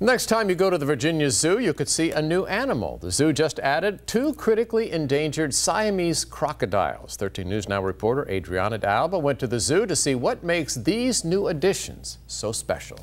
Next time you go to the Virginia Zoo, you could see a new animal. The zoo just added 2 critically endangered Siamese crocodiles. 13 News Now reporter Adriana D'Alba went to the zoo to see what makes these new additions so special.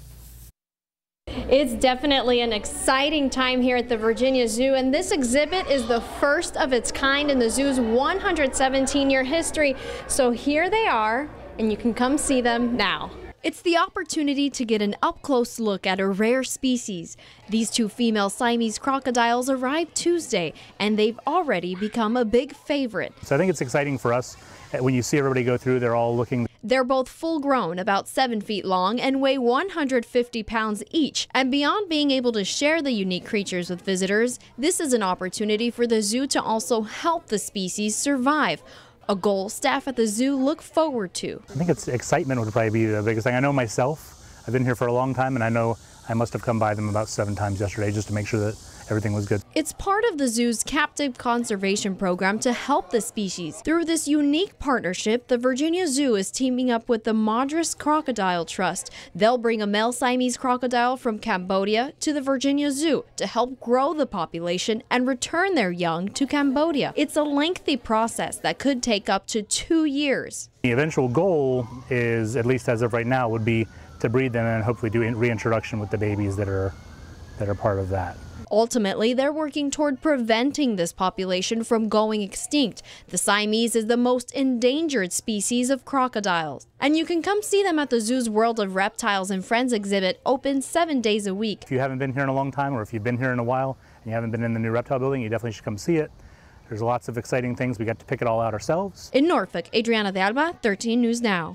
It's definitely an exciting time here at the Virginia Zoo, and this exhibit is the first of its kind in the zoo's 117-year history. So here they are, and you can come see them now. It's the opportunity to get an up-close look at a rare species. These 2 female Siamese crocodiles arrived Tuesday, and they've already become a big favorite. So I think it's exciting for us. When you see everybody go through, they're all looking. They're both full-grown, about 7 feet long, and weigh 150 pounds each. And beyond being able to share the unique creatures with visitors, this is an opportunity for the zoo to also help the species survive. A goal staff at the zoo look forward to. I think it's excitement would probably be the biggest thing. I know myself, I've been here for a long time, and I know I must have come by them about 7 times yesterday just to make sure that everything was good. It's part of the zoo's captive conservation program to help the species. Through this unique partnership, the Virginia Zoo is teaming up with the Madras Crocodile Trust. They'll bring a male Siamese crocodile from Cambodia to the Virginia Zoo to help grow the population and return their young to Cambodia. It's a lengthy process that could take up to 2 years. The eventual goal is, at least as of right now, would be to breed them and hopefully do reintroduction with the babies that are part of that. Ultimately, they're working toward preventing this population from going extinct. The Siamese is the most endangered species of crocodiles. And you can come see them at the zoo's World of Reptiles and Friends exhibit, open 7 days a week. If you haven't been here in a long time, or if you've been here in a while and you haven't been in the new reptile building, you definitely should come see it. There's lots of exciting things. We got to pick it all out ourselves. In Norfolk, Adriana D'Alba, 13 News Now.